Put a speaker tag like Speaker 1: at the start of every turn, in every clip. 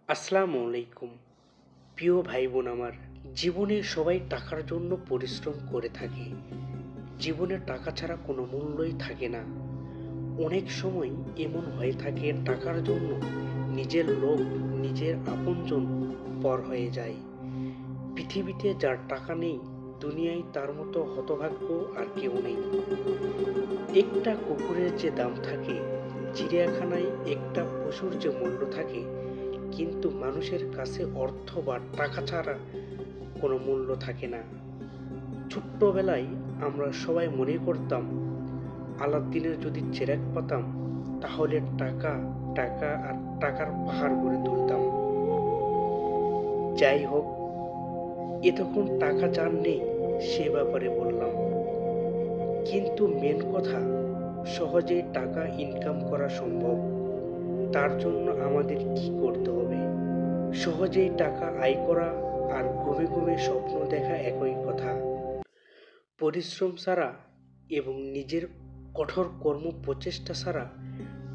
Speaker 1: আসসালামু আলাইকুম। প্রিয় ভাই বোন আমার, জীবনে সবাই টাকার জন্য পরিশ্রম করে থাকে। জীবনে টাকা ছাড়া কোনো মূল্যই থাকে না। অনেক সময় এমন হয়ে থাকে টাকার জন্য নিজের লোক, নিজের আপনজন পর হয়ে যায়। পৃথিবীতে যার টাকা নেই, দুনিয়ায় তার মতো হতভাগ্য আর কেউ নেই। একটা কুকুরের যে দাম থাকে, চিড়িয়াখানায় একটা পশুর যে মূল্য থাকে, কিন্তু মানুষের কাছে অর্থ বা টাকা ছাড়া কোনো মূল্য থাকে না। ছোট্টবেলায় আমরা সবাই মনে করতাম আলাদ্দিনের যদি চেরাগ পাতাম তাহলে টাকা টাকা আর টাকার পাহাড় গড়ে তুলতাম। যাই হোক, এতক্ষণ টাকা যার নেই সে ব্যাপারে বললাম, কিন্তু মেন কথা, সহজেই টাকা ইনকাম করা সম্ভব। তার জন্য আমাদের কি করতে হবে? সহজেই টাকা আয় করা আর ঘুমে ঘুমে স্বপ্ন দেখা একই কথা। পরিশ্রম ছাড়া এবং নিজের কঠোর কর্ম প্রচেষ্টা ছাড়া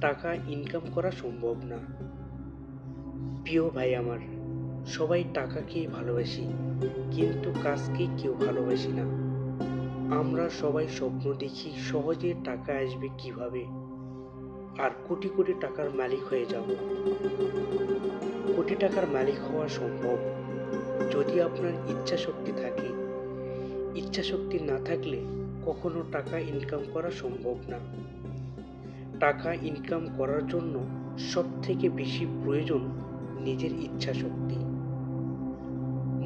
Speaker 1: টাকা ইনকাম করা সম্ভব না। প্রিয় ভাই আমার, সবাই টাকাকেই ভালোবাসি, কিন্তু কাজকে কেউ ভালোবাসি না। আমরা সবাই স্বপ্ন দেখি সহজে টাকা আসবে কিভাবে, আর কোটি কোটি টাকার মালিক হয়ে যাব। কোটি টাকার মালিক হওয়া সম্ভব যদি আপনার ইচ্ছা শক্তি থাকে। ইচ্ছা শক্তি না থাকলে কখনো টাকা ইনকাম করা সম্ভব না। টাকা ইনকাম করার জন্য সবথেকে বেশি প্রয়োজন নিজের ইচ্ছা শক্তি।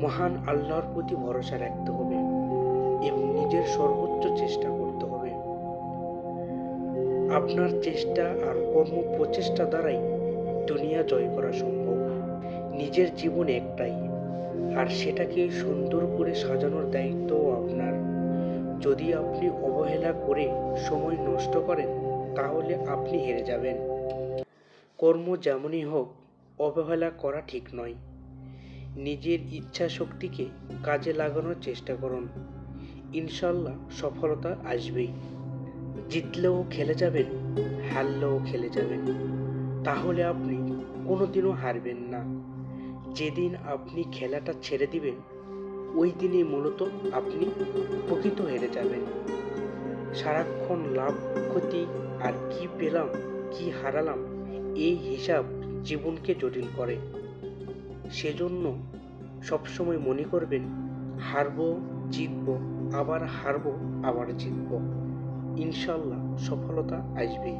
Speaker 1: মহান আল্লাহর প্রতি ভরসা রাখতে হবে এবং নিজের সর্বোচ্চ চেষ্টা করতে হবে। আপনার চেষ্টা আর কর্ম প্রচেষ্টা দ্বারাই দুনিয়া জয় করা সম্ভব। নিজের জীবন একটাই, আর সেটাকে সুন্দর করে সাজানোর দায়িত্বও আপনার। যদি আপনি অবহেলা করে সময় নষ্ট করেন তাহলে আপনি হেরে যাবেন। কর্ম যেমনই হোক, অবহেলা করা ঠিক নয়। নিজের ইচ্ছা শক্তিকে কাজে লাগানোর চেষ্টা করুন, ইনশাল্লাহ সফলতা আসবেই। জিতলেও খেলে যাবেন, হারলেও খেলে যাবেন, তাহলে আপনি কোনোদিনও হারবেন না। যেদিন আপনি খেলাটা ছেড়ে দিবেন ওই দিনই মূলত আপনি প্রকৃত হেরে যাবেন। সারাক্ষণ লাভ ক্ষতি আর কি পেলাম কি হারালাম এই হিসাব জীবনকে জটিল করে। সেজন্য সবসময় মনে করবেন, হারবো, জিতবো, আবার হারবো, আবার জিতবো, ইনশাল্লাহ সফলতা আসবেই।